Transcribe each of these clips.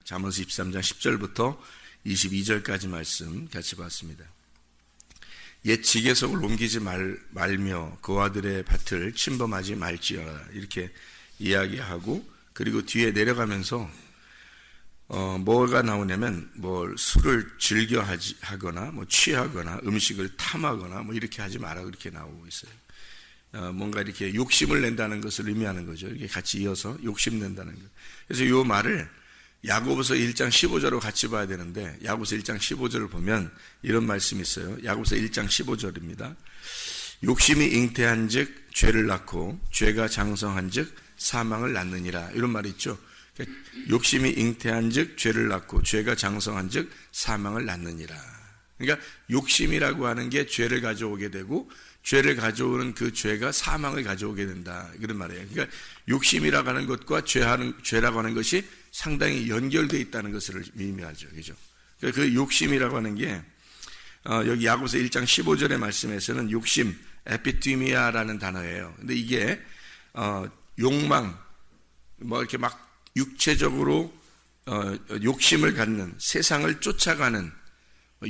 잠언서 23장 10절부터 22절까지 말씀 같이 봤습니다. 옛 지계석을 옮기지 말며 그 아들의 밭을 침범하지 말지어라 이렇게 이야기하고, 그리고 뒤에 내려가면서 뭐가 나오냐면 술을 즐겨 하거나 취하거나 음식을 탐하거나 이렇게 하지 마라 그렇게 나오고 있어요. 뭔가 이렇게 욕심을 낸다는 것을 의미하는 거죠. 이렇게 같이 이어서 욕심 낸다는 것. 그래서 이 말을 야고보서 1장 15절로 같이 봐야 되는데, 야고보서 1장 15절을 보면 이런 말씀이 있어요. 야고보서 1장 15절입니다. 욕심이 잉태한 즉 죄를 낳고 죄가 장성한 즉 사망을 낳느니라, 이런 말이 있죠. 욕심이 잉태한 즉 죄를 낳고 죄가 장성한 즉 사망을 낳느니라. 그러니까 욕심이라고 하는 게 죄를 가져오게 되고, 죄를 가져오는 그 죄가 사망을 가져오게 된다, 그런 말이에요. 그러니까 욕심이라고 하는 것과 죄라고 하는 것이 상당히 연결되어 있다는 것을 의미하죠. 그죠? 그러니까 그 욕심이라고 하는 게 여기 야고보서 1장 15절의 말씀에서는 욕심, 에피티미아라는 단어예요. 근데 이게 욕망, 이렇게 막 육체적으로 욕심을 갖는, 세상을 쫓아가는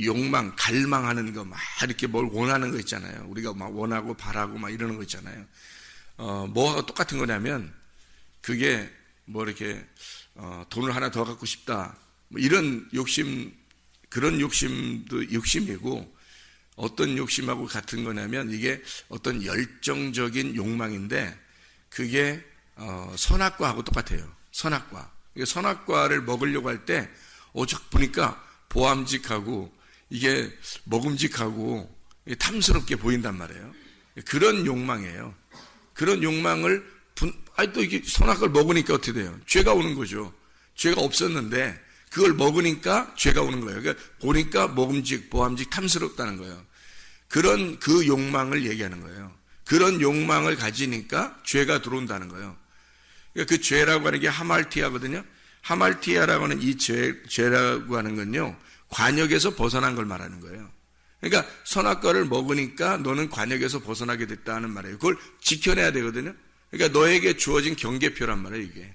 욕망, 갈망하는 거, 막 이렇게 뭘 원하는 거 있잖아요. 우리가 막 원하고 바라고 막 이러는 거 있잖아요. 뭐하고 똑같은 거냐면, 그게 이렇게 돈을 하나 더 갖고 싶다, 이런 욕심, 그런 욕심도 욕심이고, 어떤 욕심하고 같은 거냐면 이게 어떤 열정적인 욕망인데, 그게 선악과하고 똑같아요. 선악과. 선악과를 먹으려고 할 때 오죽 보니까 보암직하고 이게 먹음직하고 탐스럽게 보인단 말이에요. 그런 욕망이에요. 그런 욕망을 또 이게 선악과를 먹으니까 어떻게 돼요? 죄가 오는 거죠. 죄가 없었는데 그걸 먹으니까 죄가 오는 거예요. 그러니까 보니까 먹음직, 보암직, 탐스럽다는 거예요. 그런 그 욕망을 얘기하는 거예요. 그런 욕망을 가지니까 죄가 들어온다는 거예요. 그러니까 그 죄라고 하는 게 하말티아거든요. 하말티아라고 하는 이 죄라고 하는 건요, 관역에서 벗어난 걸 말하는 거예요. 그러니까 선악과를 먹으니까 너는 관역에서 벗어나게 됐다는 말이에요. 그걸 지켜내야 되거든요. 그러니까 너에게 주어진 경계표란 말이에요. 이게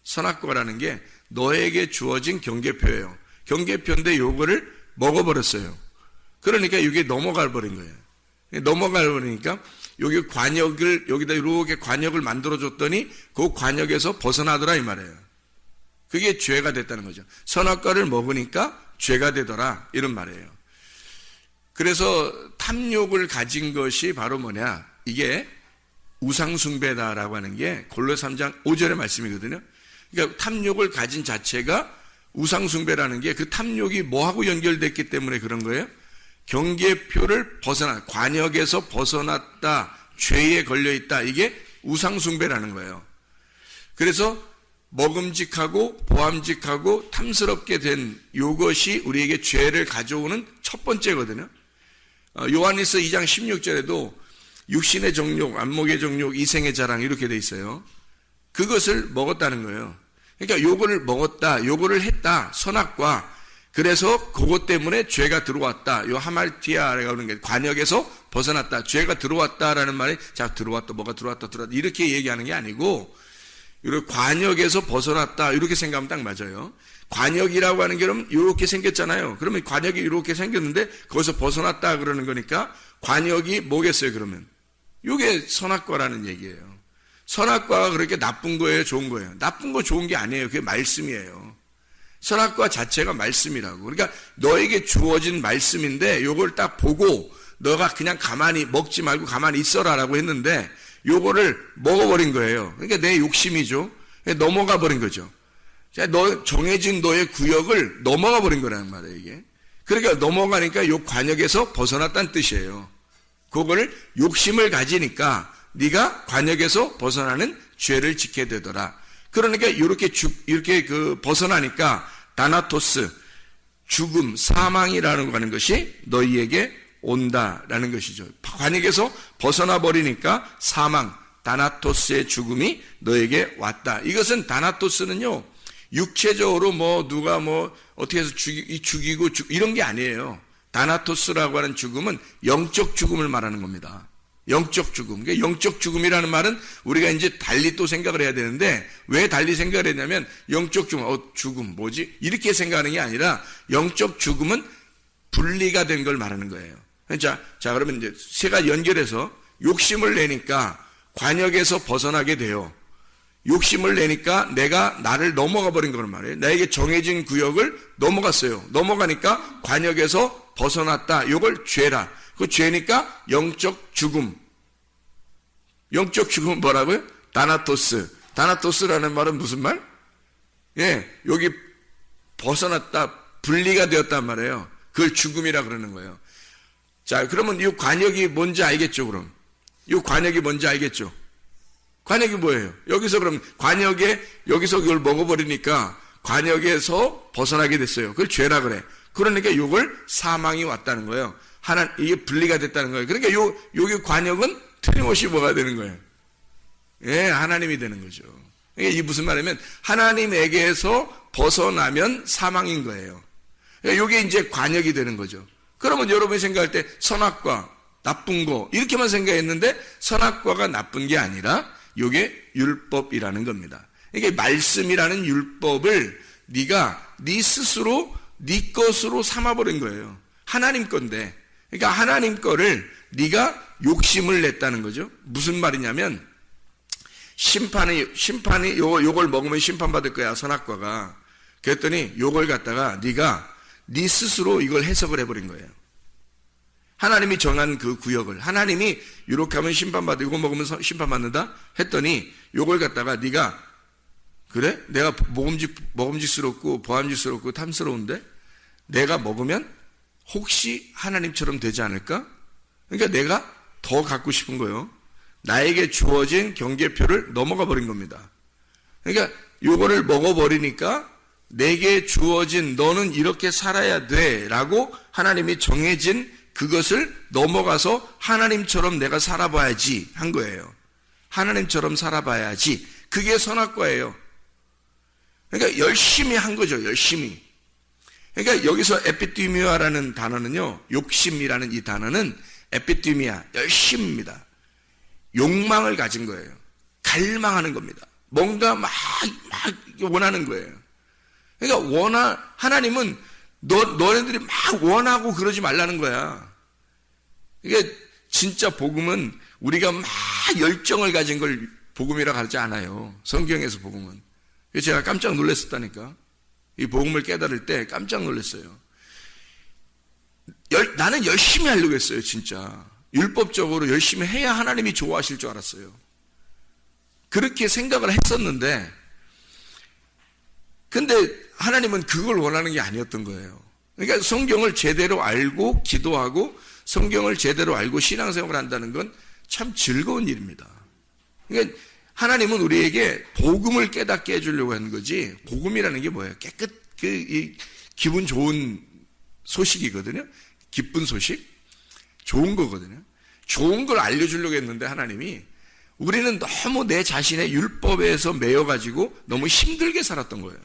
선악과라는 게 너에게 주어진 경계표예요. 경계표인데 요거를 먹어버렸어요. 그러니까 이게 넘어가 버린 거예요. 넘어가 버리니까 여기 관역을, 여기다 이렇게 관역을 만들어줬더니 그 관역에서 벗어나더라 이 말이에요. 그게 죄가 됐다는 거죠. 선악과를 먹으니까 죄가 되더라, 이런 말이에요. 그래서 탐욕을 가진 것이 바로 뭐냐, 이게 우상숭배다라고 하는 게 골로새 3장 5절의 말씀이거든요. 그러니까 탐욕을 가진 자체가 우상숭배라는 게, 그 탐욕이 뭐하고 연결됐기 때문에 그런 거예요? 경계표를 관역에서 벗어났다, 죄에 걸려있다, 이게 우상숭배라는 거예요. 그래서 먹음직하고 보암직하고 탐스럽게 된 이것이 우리에게 죄를 가져오는 첫 번째거든요. 요한일서 2장 16절에도 육신의 정욕, 안목의 정욕, 이생의 자랑 이렇게 돼 있어요. 그것을 먹었다는 거예요. 그러니까 요거를 먹었다, 요거를 했다, 선악과. 그래서 그것 때문에 죄가 들어왔다. 요 하말티아라고 하는 게 관역에서 벗어났다, 죄가 들어왔다라는 말이, 자, 들어왔다, 뭐가 들어왔다, 이렇게 얘기하는 게 아니고, 이렇게 관역에서 벗어났다, 이렇게 생각하면 딱 맞아요. 관역이라고 하는 게 그럼 이렇게 생겼잖아요. 그러면 관역이 이렇게 생겼는데 거기서 벗어났다 그러는 거니까 관역이 뭐겠어요, 그러면? 이게 선악과라는 얘기예요. 선악과가 그렇게 나쁜 거예요, 좋은 거예요? 나쁜 거 좋은 게 아니에요. 그게 말씀이에요. 선악과 자체가 말씀이라고. 그러니까 너에게 주어진 말씀인데 요걸 딱 보고 너가 그냥 가만히 먹지 말고 가만히 있어라라고 했는데 요거를 먹어버린 거예요. 그러니까 내 욕심이죠. 넘어가 버린 거죠. 정해진 너의 구역을 넘어가 버린 거라는 말이에요, 이게. 그러니까 넘어가니까 요 관역에서 벗어났다는 뜻이에요. 그거를 욕심을 가지니까 네가 관역에서 벗어나는 죄를 짓게 되더라. 그러니까 이렇게 벗어나니까 다나토스, 죽음, 사망이라는 하는 것이 너희에게 온다라는 것이죠. 관역에서 벗어나 버리니까 사망, 다나토스의 죽음이 너에게 왔다. 이것은 다나토스는요, 육체적으로 누가 어떻게 해서 죽이고 이런 게 아니에요. 다나토스라고 하는 죽음은 영적 죽음을 말하는 겁니다. 영적 죽음. 그러니까 영적 죽음이라는 말은 우리가 이제 달리 또 생각을 해야 되는데, 왜 달리 생각을 했냐면, 영적 죽음, 죽음, 뭐지? 이렇게 생각하는 게 아니라, 영적 죽음은 분리가 된 걸 말하는 거예요. 자, 그러면 이제 세가 연결해서 욕심을 내니까 관역에서 벗어나게 돼요. 욕심을 내니까 내가 나를 넘어가 버린 거란 말이에요. 나에게 정해진 구역을 넘어갔어요. 넘어가니까 관역에서 벗어났다. 이걸 죄라. 그 죄니까 영적 죽음. 영적 죽음은 뭐라고요? 다나토스. 다나토스라는 말은 무슨 말? 예, 여기 벗어났다, 분리가 되었단 말이에요. 그걸 죽음이라 그러는 거예요. 자, 그러면 이 관역이 뭔지 알겠죠, 그럼? 이 관역이 뭔지 알겠죠? 관역이 뭐예요? 여기서 그럼 여기서 이걸 먹어버리니까 관역에서 벗어나게 됐어요. 그걸 죄라 그래. 그러니까 이걸 사망이 왔다는 거예요. 이게 분리가 됐다는 거예요. 그러니까 여기 관역은 틀림없이 뭐가 되는 거예요? 예, 하나님이 되는 거죠. 이게 무슨 말이냐면, 하나님에게서 벗어나면 사망인 거예요. 그러니까 이게 이제 관역이 되는 거죠. 그러면 여러분이 생각할 때 선악과, 나쁜 거, 이렇게만 생각했는데, 선악과가 나쁜 게 아니라, 이게 율법이라는 겁니다. 이게 말씀이라는 율법을 네가 네 스스로 네 것으로 삼아버린 거예요. 하나님 건데. 그러니까 하나님 거를 네가 욕심을 냈다는 거죠. 무슨 말이냐면, 심판이 요걸 먹으면 심판받을 거야, 선악과가. 그랬더니 요걸 갖다가 네가 네 스스로 이걸 해석을 해버린 거예요. 하나님이 정한 그 구역을, 하나님이 이렇게 하면 심판받아, 이거 먹으면 심판받는다 했더니 요걸 갖다가 네가, 그래? 내가 먹음직스럽고 보암직스럽고 탐스러운데 내가 먹으면 혹시 하나님처럼 되지 않을까? 그러니까 내가 더 갖고 싶은 거예요. 나에게 주어진 경계표를 넘어가 버린 겁니다. 그러니까 요거를 먹어버리니까 내게 주어진 너는 이렇게 살아야 돼 라고 하나님이 정해진 그것을 넘어가서 하나님처럼 내가 살아봐야지 한 거예요. 하나님처럼 살아봐야지. 그게 선악과예요. 그러니까 열심히 한 거죠. 열심히. 그러니까 여기서 에피티미아라는 단어는요, 욕심이라는 이 단어는 에피티미아, 열심입니다. 욕망을 가진 거예요. 갈망하는 겁니다. 뭔가 막 원하는 거예요. 그러니까 하나님은 너네들이 막 원하고 그러지 말라는 거야. 그러니까 진짜 복음은 우리가 막 열정을 가진 걸 복음이라고 하지 않아요. 성경에서 복음은. 그래서 제가 깜짝 놀랐었다니까. 이 복음을 깨달을 때 깜짝 놀랐어요. 나는 열심히 하려고 했어요, 진짜. 율법적으로 열심히 해야 하나님이 좋아하실 줄 알았어요. 그렇게 생각을 했었는데, 근데 하나님은 그걸 원하는 게 아니었던 거예요. 그러니까 성경을 제대로 알고 기도하고 성경을 제대로 알고 신앙생활을 한다는 건 참 즐거운 일입니다. 그러니까 하나님은 우리에게 복음을 깨닫게 해주려고 하는 거지, 복음이라는 게 뭐예요? 기분 좋은 소식이거든요. 기쁜 소식? 좋은 거거든요. 좋은 걸 알려주려고 했는데 하나님이, 우리는 너무 내 자신의 율법에서 매여가지고 너무 힘들게 살았던 거예요.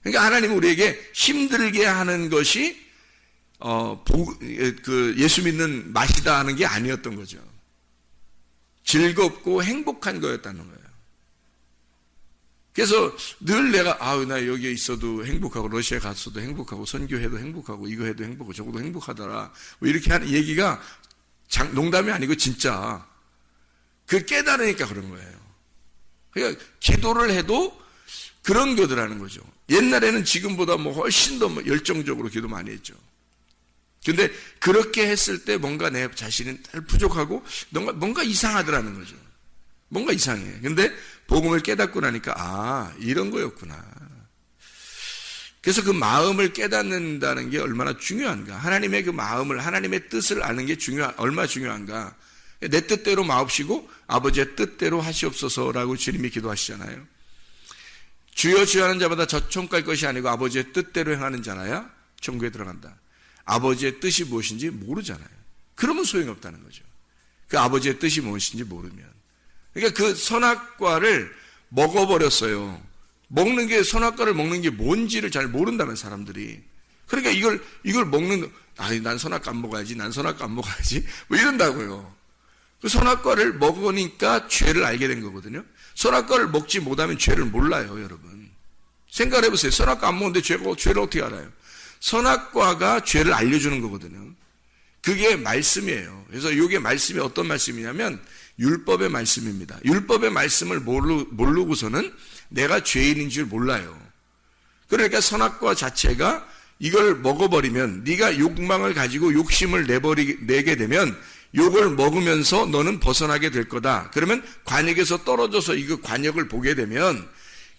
그러니까 하나님은 우리에게 힘들게 하는 것이 예수 믿는 맛이다 하는 게 아니었던 거죠. 즐겁고 행복한 거였다는 거예요. 그래서 늘 내가 나 여기에 있어도 행복하고 러시아에 갔어도 행복하고 선교해도 행복하고 이거 해도 행복하고 저거도 행복하더라, 뭐 이렇게 하는 얘기가 농담이 아니고 진짜 그 깨달으니까 그런 거예요. 그러니까 기도를 해도 그런 거더라는 거죠. 옛날에는 지금보다 뭐 훨씬 더 열정적으로 기도 많이 했죠. 근데 그렇게 했을 때 뭔가 내 자신은 부족하고 뭔가 이상하더라는 거죠. 뭔가 이상해. 근데 복음을 깨닫고 나니까 이런 거였구나. 그래서 그 마음을 깨닫는다는 게 얼마나 중요한가. 하나님의 그 마음을, 하나님의 뜻을 아는 게 얼마나 중요한가. 내 뜻대로 마옵시고 아버지의 뜻대로 하시옵소서라고 주님이 기도하시잖아요. 주여 주여 하는 자마다 저 천국 갈 것이 아니고 아버지의 뜻대로 행하는 자나야 천국에 들어간다. 아버지의 뜻이 무엇인지 모르잖아요. 그러면 소용이 없다는 거죠. 그 아버지의 뜻이 무엇인지 모르면. 그러니까 그 선악과를 먹어버렸어요. 선악과를 먹는 게 뭔지를 잘 모른다는 사람들이. 그러니까 이걸 먹는, 난 선악과 안 먹어야지, 난 선악과 안 먹어야지, 뭐 이런다고요. 그 선악과를 먹으니까 죄를 알게 된 거거든요. 선악과를 먹지 못하면 죄를 몰라요, 여러분. 생각을 해보세요. 선악과 안 먹는데 죄를 어떻게 알아요? 선악과가 죄를 알려주는 거거든요. 그게 말씀이에요. 그래서 이게 말씀이 어떤 말씀이냐면 율법의 말씀입니다. 율법의 말씀을 모르고서는 내가 죄인인 줄 몰라요. 그러니까 선악과 자체가 이걸 먹어버리면 네가 욕망을 가지고 욕심을 내게 되면 욕을 먹으면서 너는 벗어나게 될 거다. 그러면 관역에서 떨어져서 이 관역을 보게 되면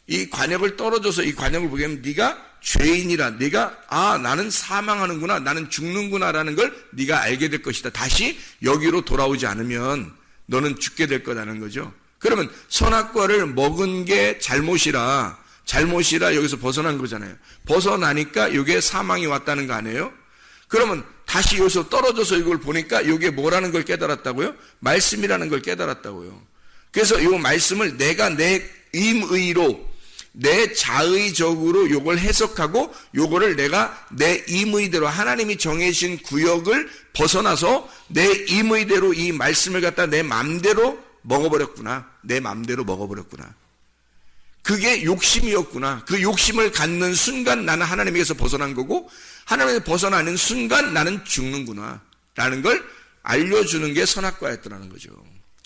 이 관역을 떨어져서 이 관역을 보게 되면 네가 죄인이라, 네가 나는 사망하는구나, 나는 죽는구나라는 걸 네가 알게 될 것이다. 다시 여기로 돌아오지 않으면 너는 죽게 될 거라는 거죠. 그러면 선악과를 먹은 게 잘못이라 여기서 벗어난 거잖아요. 벗어나니까 이게 사망이 왔다는 거 아니에요? 그러면 다시 여기서 떨어져서 이걸 보니까 이게 뭐라는 걸 깨달았다고요? 말씀이라는 걸 깨달았다고요. 그래서 이 말씀을 내가 내 임의로, 내 자의적으로 요걸 해석하고 요거를 내가 내 임의대로 하나님이 정해진 구역을 벗어나서 내 임의대로 이 말씀을 갖다 내 맘대로 먹어버렸구나. 내 맘대로 먹어버렸구나. 그게 욕심이었구나. 그 욕심을 갖는 순간 나는 하나님에게서 벗어난 거고 하나님에서 벗어나는 순간 나는 죽는구나 라는 걸 알려주는 게 선악과였다는 거죠.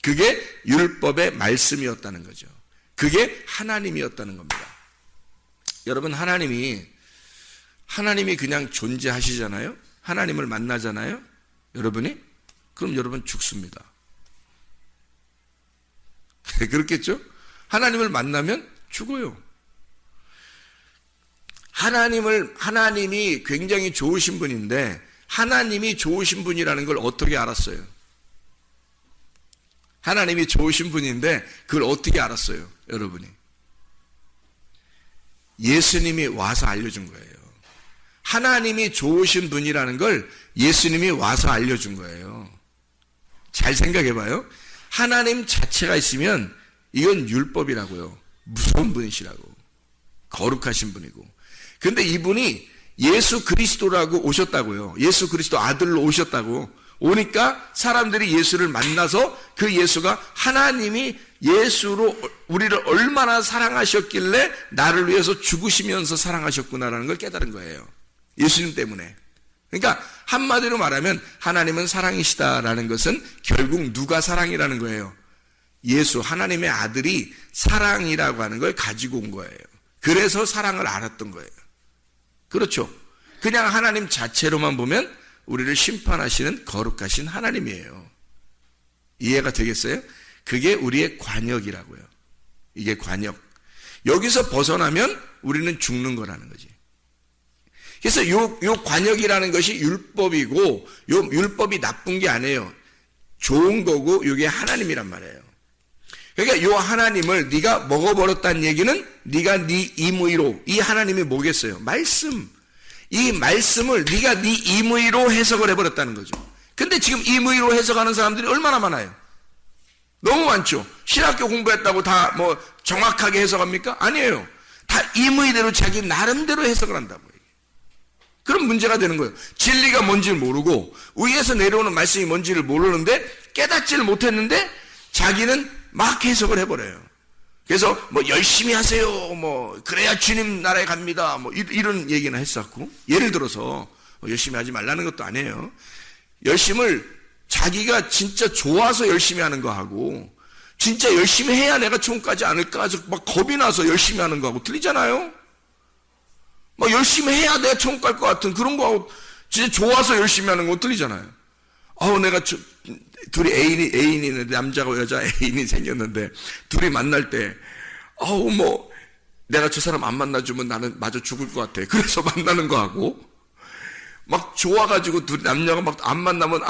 그게 율법의 말씀이었다는 거죠. 그게 하나님이었다는 겁니다. 여러분, 하나님이 그냥 존재하시잖아요. 하나님을 만나잖아요. 여러분이? 그럼 여러분 죽습니다. 그렇겠죠? 하나님을 만나면 죽어요. 하나님이 굉장히 좋으신 분인데 하나님이 좋으신 분이라는 걸 어떻게 알았어요? 하나님이 좋으신 분인데 그걸 어떻게 알았어요? 여러분이. 예수님이 와서 알려준 거예요. 하나님이 좋으신 분이라는 걸 예수님이 와서 알려준 거예요. 잘 생각해 봐요. 하나님 자체가 있으면 이건 율법이라고요. 무서운 분이시라고. 거룩하신 분이고. 근데 이분이 예수 그리스도라고 오셨다고요. 예수 그리스도 아들로 오셨다고. 오니까 사람들이 예수를 만나서 그 예수가 하나님이 예수로 우리를 얼마나 사랑하셨길래 나를 위해서 죽으시면서 사랑하셨구나라는 걸 깨달은 거예요. 예수님 때문에. 그러니까 한마디로 말하면 하나님은 사랑이시다라는 것은 결국 누가 사랑이라는 거예요? 예수, 하나님의 아들이 사랑이라고 하는 걸 가지고 온 거예요. 그래서 사랑을 알았던 거예요. 그렇죠? 그냥 하나님 자체로만 보면 우리를 심판하시는 거룩하신 하나님이에요. 이해가 되겠어요? 그게 우리의 관역이라고요. 이게 관역. 여기서 벗어나면 우리는 죽는 거라는 거지. 그래서 요 관역이라는 것이 율법이고, 요 율법이 나쁜 게 아니에요. 좋은 거고, 이게 하나님이란 말이에요. 그러니까 요 하나님을 네가 먹어버렸다는 얘기는 네가 네 임의로, 이 하나님이 뭐겠어요? 말씀. 이 말씀을 네가 네 임의로 해석을 해버렸다는 거죠. 근데 지금 임의로 해석하는 사람들이 얼마나 많아요? 너무 많죠. 신학교 공부했다고 다 뭐 정확하게 해석합니까? 아니에요. 다 임의대로 자기 나름대로 해석을 한다고. 그럼 문제가 되는 거예요. 진리가 뭔지를 모르고 위에서 내려오는 말씀이 뭔지를 모르는데 깨닫지를 못했는데 자기는 막 해석을 해버려요. 그래서 뭐 열심히 하세요. 뭐 그래야 주님 나라에 갑니다. 뭐 이런 얘기나 했었고, 예를 들어서 열심히 하지 말라는 것도 아니에요. 열심을 자기가 진짜 좋아서 열심히 하는 거하고 진짜 열심히 해야 내가 천국까지 않을까 해서 막 겁이 나서 열심히 하는 거하고 틀리잖아요. 막 열심히 해야 내가 천국 갈 것 같은 그런 거하고 진짜 좋아서 열심히 하는 거 틀리잖아요. 내가 둘이 애인이 남자가 여자 애인이 생겼는데 둘이 만날 때 뭐 내가 저 사람 안 만나주면 나는 마저 죽을 것 같아. 그래서 만나는 거하고 막 좋아가지고 둘이 남녀가 막 안 만나면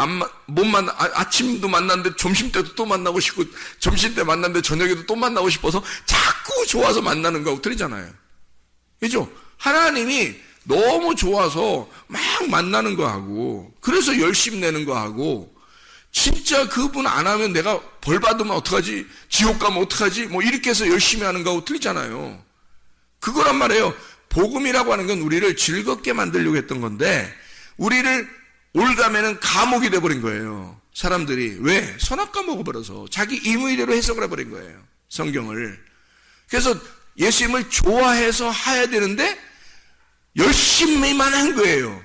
못 만나. 아침도 만났는데 점심 때도 또 만나고 싶고 점심 때 만났는데 저녁에도 또 만나고 싶어서 자꾸 좋아서 만나는 거하고 틀리잖아요. 그죠? 하나님이 너무 좋아서 막 만나는 거하고 그래서 열심 내는 거하고 진짜 그분 안 하면 내가 벌 받으면 어떡하지? 지옥 가면 어떡하지? 뭐 이렇게 해서 열심히 하는 거하고 틀리잖아요. 그거란 말이에요. 복음이라고 하는 건 우리를 즐겁게 만들려고 했던 건데 우리를 올가면은 감옥이 돼버린 거예요. 사람들이. 왜? 선악과 먹어버려서 자기 임의대로 해석을 해버린 거예요, 성경을. 그래서 예수님을 좋아해서 해야 되는데 열심히만 한 거예요.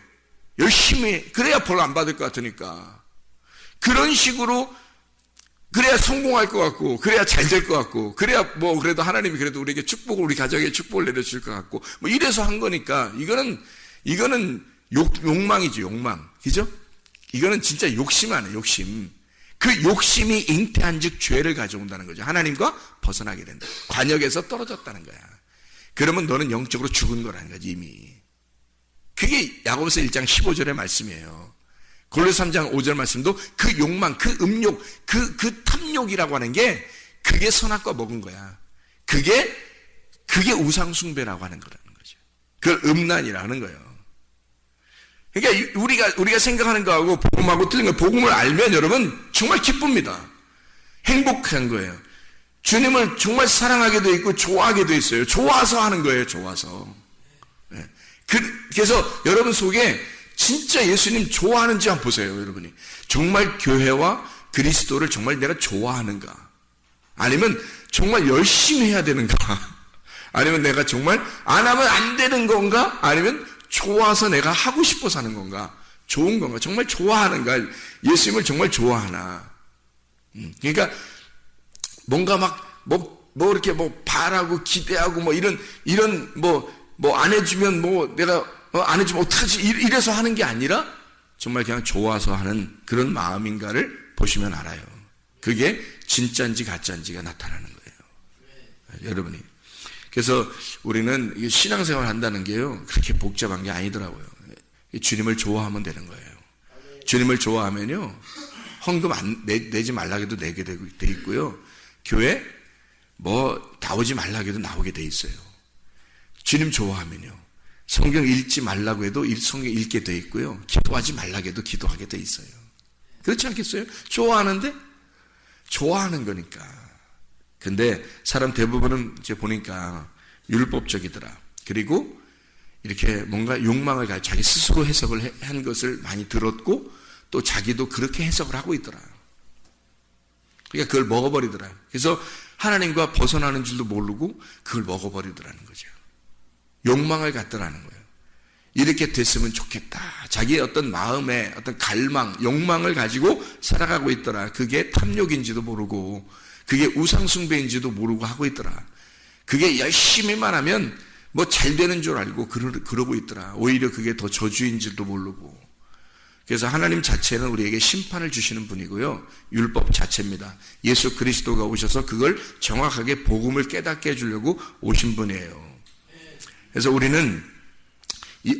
열심히. 그래야 벌 안 받을 것 같으니까. 그런 식으로 그래야 성공할 것 같고, 그래야 잘 될 것 같고, 그래야 뭐 그래도 하나님이 그래도 우리에게 축복을, 우리 가정에 축복을 내려줄 것 같고, 뭐 이래서 한 거니까. 이거는 욕망이죠, 욕망. 그죠? 이거는 진짜 욕심 아니에요, 욕심. 그 욕심이 잉태한 즉 죄를 가져온다는 거죠. 하나님과 벗어나게 된다. 관역에서 떨어졌다는 거야. 그러면 너는 영적으로 죽은 거라는 거지, 이미. 그게 야고보서 1장 15절의 말씀이에요. 골로새 3장 5절 말씀도 그 욕망, 그 음욕, 그 탐욕이라고 하는 게 그게 선악과 먹은 거야. 그게 우상숭배라고 하는 거라는 거죠. 그걸 음란이라는 거예요. 그러니까 우리가 생각하는 거하고 복음하고 틀린 거예요. 복음을 알면 여러분 정말 기쁩니다. 행복한 거예요. 주님을 정말 사랑하게 돼 있고 좋아하게 돼 있어요. 좋아서 하는 거예요. 좋아서. 그래서 여러분 속에 진짜 예수님 좋아하는지 한번 보세요. 여러분이 정말 교회와 그리스도를 정말 내가 좋아하는가, 아니면 정말 열심히 해야 되는가, 아니면 내가 정말 안 하면 안 되는 건가, 아니면 좋아서 내가 하고 싶어서 하는 건가, 좋은 건가, 정말 좋아하는가, 예수님을 정말 좋아하나. 그러니까 뭔가 막 뭐 이렇게 뭐 바라고 기대하고 뭐 이런 뭐 안 해주면 뭐 내가 안 해주면 어떡하지, 이래서 하는 게 아니라 정말 그냥 좋아서 하는 그런 마음인가를 보시면 알아요. 그게 진짜인지 가짜인지가 나타나는 거예요, 여러분이. 그래서 우리는 신앙생활 한다는 게요, 그렇게 복잡한 게 아니더라고요. 주님을 좋아하면 되는 거예요. 주님을 좋아하면요, 헌금 내지 말라 해도 내게 돼 있고요, 교회 뭐 나오지 말라 해도 나오게 돼 있어요. 주님 좋아하면요, 성경 읽지 말라고 해도 성경 읽게 돼 있고요, 기도하지 말라고 해도 기도하게 돼 있어요. 그렇지 않겠어요? 좋아하는데? 좋아하는 거니까. 근데 사람 대부분은 이제 보니까 율법적이더라. 그리고 이렇게 뭔가 욕망을 가지고 자기 스스로 해석을 한 것을 많이 들었고, 또 자기도 그렇게 해석을 하고 있더라. 그러니까 그걸 먹어버리더라. 그래서 하나님과 벗어나는 줄도 모르고 그걸 먹어버리더라는 거죠. 욕망을 갖더라는 거예요. 이렇게 됐으면 좋겠다. 자기의 어떤 마음의 어떤 갈망, 욕망을 가지고 살아가고 있더라. 그게 탐욕인지도 모르고, 그게 우상숭배인지도 모르고 하고 있더라. 그게 열심히만 하면 뭐 잘 되는 줄 알고 그러고 있더라. 오히려 그게 더 저주인지도 모르고. 그래서 하나님 자체는 우리에게 심판을 주시는 분이고요, 율법 자체입니다. 예수 그리스도가 오셔서 그걸 정확하게 복음을 깨닫게 해주려고 오신 분이에요. 그래서 우리는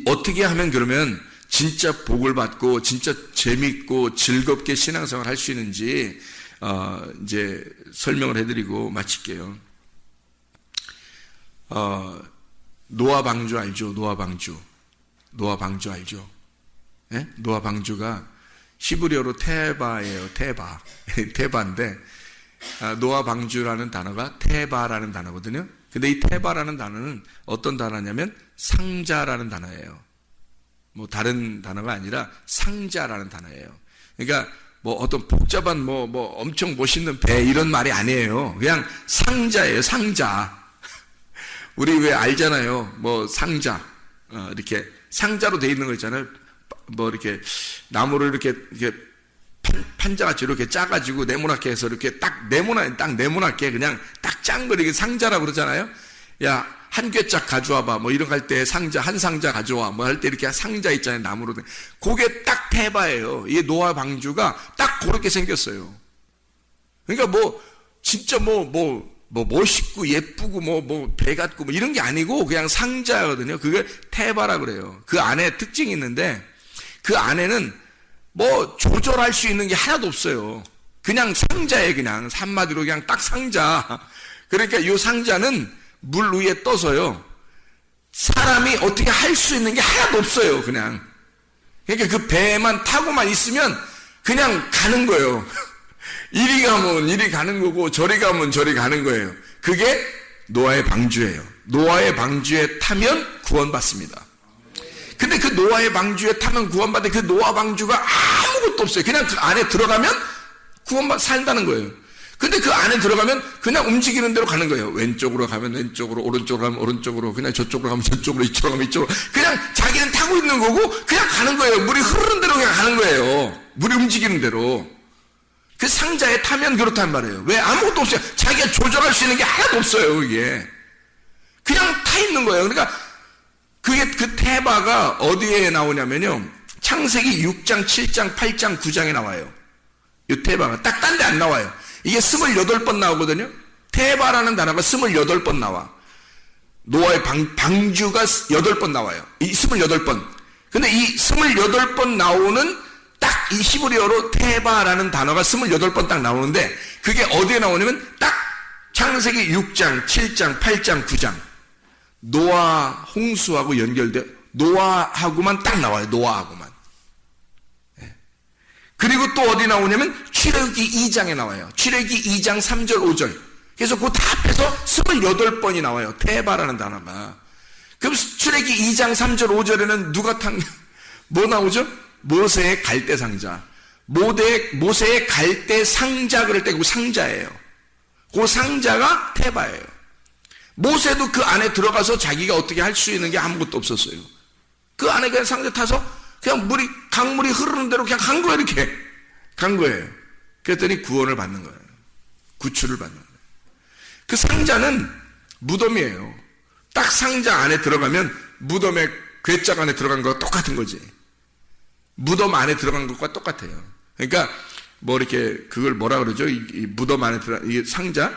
어떻게 하면 그러면 진짜 복을 받고 진짜 재밌고 즐겁게 신앙생활 할 수 있는지 이제 설명을 해드리고 마칠게요. 노아 방주 알죠? 노아 방주 알죠? 예? 노아 방주가 히브리어로 테바예요. 테바인데 노아 방주라는 단어가 테바라는 단어거든요. 근데 이 테바라는 단어는 어떤 단어냐면 상자라는 단어예요. 뭐 다른 단어가 아니라 상자라는 단어예요. 그러니까 뭐 어떤 복잡한 뭐 엄청 멋있는 배 이런 말이 아니에요. 그냥 상자예요, 상자. 우리 왜 알잖아요. 뭐 상자, 이렇게 상자로 돼 있는 거 있잖아요. 뭐 이렇게 나무를 이렇게 판자같이 이렇게 짜가지고 네모나게 해서 이렇게 딱 네모나게 그냥 딱 짠 거 이렇게 상자라고 그러잖아요. 야, 한 꿰짝 가져와봐. 뭐 이런 거 할 때 상자, 한 상자 가져와. 뭐 할 때 이렇게 상자 있잖아요. 나무로 된. 그게 딱 테바예요. 이 노아 방주가 딱 그렇게 생겼어요. 그러니까 뭐, 진짜 뭐 멋있고 예쁘고 뭐 배 같고 뭐 이런 게 아니고 그냥 상자거든요. 그게 테바라 그래요. 그 안에 특징이 있는데 그 안에는 뭐 조절할 수 있는 게 하나도 없어요. 그냥 상자예요. 그냥 한마디로 그냥 딱 상자. 그러니까 이 상자는 물 위에 떠서요, 사람이 어떻게 할 수 있는 게 하나도 없어요. 그냥. 그러니까 그 배만 타고만 있으면 그냥 가는 거예요. 이리 가면 이리 가는 거고 저리 가면 저리 가는 거예요. 그게 노아의 방주예요. 노아의 방주에 타면 구원받습니다. 근데 그 노아의 방주에 타면 구원받은 그 노아 방주가 아무것도 없어요. 그냥 그 안에 들어가면 구원만 산다는 거예요. 근데 그 안에 들어가면 그냥 움직이는 대로 가는 거예요. 왼쪽으로 가면 왼쪽으로, 오른쪽으로 가면 오른쪽으로, 그냥 저쪽으로 가면 저쪽으로, 이쪽으로 가면 이쪽으로. 그냥 자기는 타고 있는 거고 그냥 가는 거예요. 물이 흐르는 대로 그냥 가는 거예요. 물이 움직이는 대로. 그 상자에 타면 그렇단 말이에요. 왜? 아무것도 없어요. 자기가 조절할 수 있는 게 하나도 없어요. 이게 그냥 타 있는 거예요. 그러니까 그게 그 테바가 어디에 나오냐면요, 창세기 6장, 7장, 8장, 9장에 나와요. 이 테바가 딱 딴 데 안 나와요. 이게 28번 나오거든요. 테바라는 단어가 28번 나와. 노아의 방주가 8번 나와요. 이 28번. 근데 이 28번 나오는 딱 이 히브리어로 테바라는 단어가 28번 딱 나오는데, 그게 어디에 나오냐면 딱 창세기 6장, 7장, 8장, 9장. 노아 홍수하고 연결돼, 노아하고만 딱 나와요. 노아하고만. 그리고 또 어디 나오냐면 출애굽기 2장에 나와요. 출애굽기 2장 3절 5절. 그래서 그 다 합해서 28번이 나와요. 테바라는 단어가. 그럼 출애굽기 2장 3절 5절에는 누가 뭐 나오죠? 모세의 갈대 상자. 모세의 갈대 상자 그럴 때 그 상자예요. 그 상자가 테바예요. 모세도 그 안에 들어가서 자기가 어떻게 할 수 있는 게 아무것도 없었어요. 그 안에 그냥 상자 타서 그냥 강물이 흐르는 대로 그냥 간 거예요. 이렇게 간 거예요. 그랬더니 구원을 받는 거예요. 구출을 받는 거예요. 그 상자는 무덤이에요. 딱 상자 안에 들어가면 무덤의 괴짝 안에 들어간 거와 똑같은 거지. 무덤 안에 들어간 것과 똑같아요. 그러니까 뭐 이렇게 그걸 뭐라 그러죠? 이 무덤 안에 들어간 이 상자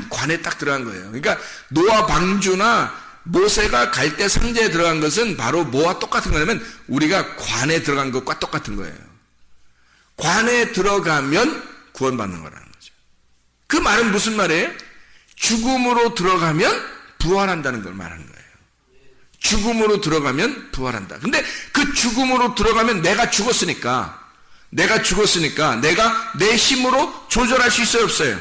관에 딱 들어간 거예요. 그러니까 노아 방주나 모세가 갈대 상자에 들어간 것은 바로 뭐와 똑같은 거냐면 우리가 관에 들어간 것과 똑같은 거예요. 관에 들어가면 구원받는 거라는 거죠. 그 말은 무슨 말이에요? 죽음으로 들어가면 부활한다는 걸 말하는 거예요. 죽음으로 들어가면 부활한다. 근데 그 죽음으로 들어가면 내가 죽었으니까 내가 내 힘으로 조절할 수 있어요, 없어요?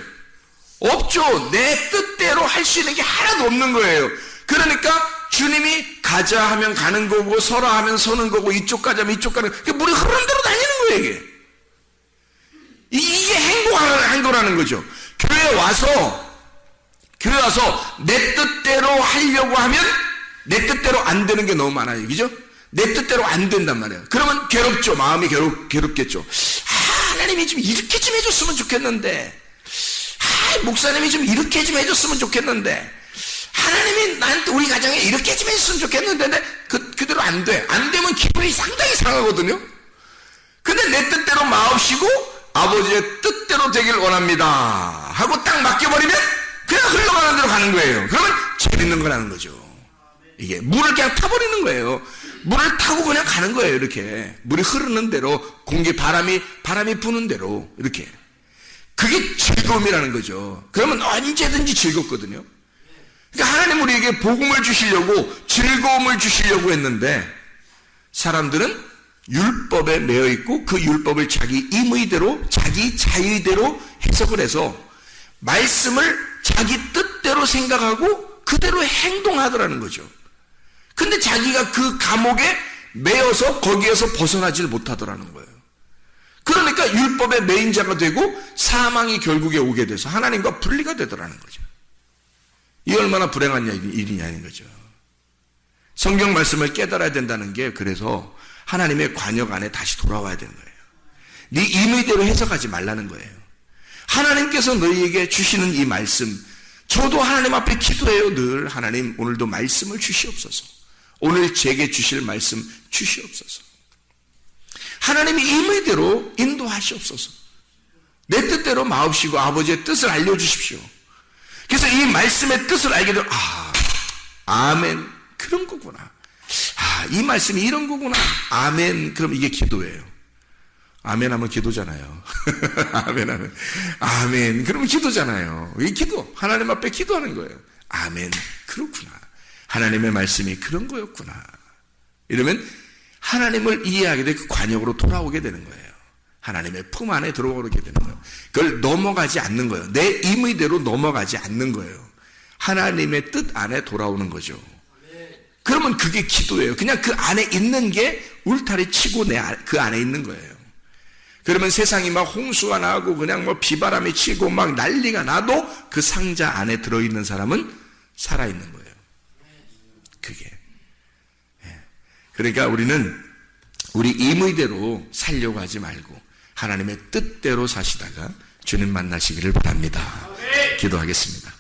없죠. 내 뜻대로 할 수 있는 게 하나도 없는 거예요. 그러니까 주님이 가자 하면 가는 거고, 서라 하면 서는 거고, 이쪽 가자 하면 이쪽 가는 거고, 물이 흐르는 대로 다니는 거예요. 이게 행동하는 거죠. 교회 와서 내 뜻대로 하려고 하면 내 뜻대로 안 되는 게 너무 많아요. 그죠? 내 뜻대로 안 된단 말이에요. 그러면 괴롭죠. 마음이 괴롭겠죠. 하나님이 좀 이렇게 좀 해줬으면 좋겠는데, 목사님이 좀 이렇게 좀 해줬으면 좋겠는데, 하나님이 나한테 우리 가정에 이렇게 좀 해줬으면 좋겠는데, 근데 그대로 안 돼. 안 되면 기분이 상당히 상하거든요. 근데 내 뜻대로 마옵시고 아버지의 뜻대로 되길 원합니다 하고 딱 맡겨버리면 그냥 흘러가는 대로 가는 거예요. 그러면 재밌는 거라는 거죠. 이게 물을 그냥 타버리는 거예요. 물을 타고 그냥 가는 거예요. 이렇게 물이 흐르는 대로, 바람이 부는 대로 이렇게. 그게 즐거움이라는 거죠. 그러면 언제든지 즐겁거든요. 그러니까 하나님 우리에게 복음을 주시려고, 즐거움을 주시려고 했는데, 사람들은 율법에 매여 있고 그 율법을 자기 임의대로, 자기 자의대로 해석을 해서 말씀을 자기 뜻대로 생각하고 그대로 행동하더라는 거죠. 근데 자기가 그 감옥에 매여서 거기에서 벗어나질 못하더라는 거예요. 그러니까 율법의 매인 자가 되고 사망이 결국에 오게 돼서 하나님과 분리가 되더라는 거죠. 이 얼마나 불행한 일이냐는 거죠. 성경 말씀을 깨달아야 된다는 게, 그래서 하나님의 관역 안에 다시 돌아와야 되는 거예요. 네 임의대로 해석하지 말라는 거예요. 하나님께서 너희에게 주시는 이 말씀, 저도 하나님 앞에 기도해요. 늘 하나님 오늘도 말씀을 주시옵소서. 오늘 제게 주실 말씀 주시옵소서. 하나님이 임의대로 인도하시옵소서. 내 뜻대로 마옵시고 아버지의 뜻을 알려주십시오. 그래서 이 말씀의 뜻을 알게 되면, 아멘, 그런 거구나. 이 말씀이 이런 거구나. 아멘. 그럼 이게 기도예요. 아멘 하면 기도잖아요. 아멘 하면, 아멘. 그러면 기도잖아요. 이 기도. 하나님 앞에 기도하는 거예요. 아멘. 그렇구나. 하나님의 말씀이 그런 거였구나. 이러면 하나님을 이해하게 돼 그 관역으로 돌아오게 되는 거예요. 하나님의 품 안에 들어오게 되는 거예요. 그걸 넘어가지 않는 거예요. 내 임의대로 넘어가지 않는 거예요. 하나님의 뜻 안에 돌아오는 거죠. 그러면 그게 기도예요. 그냥 그 안에 있는 게 울타리 치고 그 안에 있는 거예요. 그러면 세상이 막 홍수가 나고 그냥 뭐 비바람이 치고 막 난리가 나도 그 상자 안에 들어있는 사람은 살아있는 거예요. 그게. 그러니까 우리는 우리 임의대로 살려고 하지 말고 하나님의 뜻대로 사시다가 주님 만나시기를 바랍니다. 기도하겠습니다.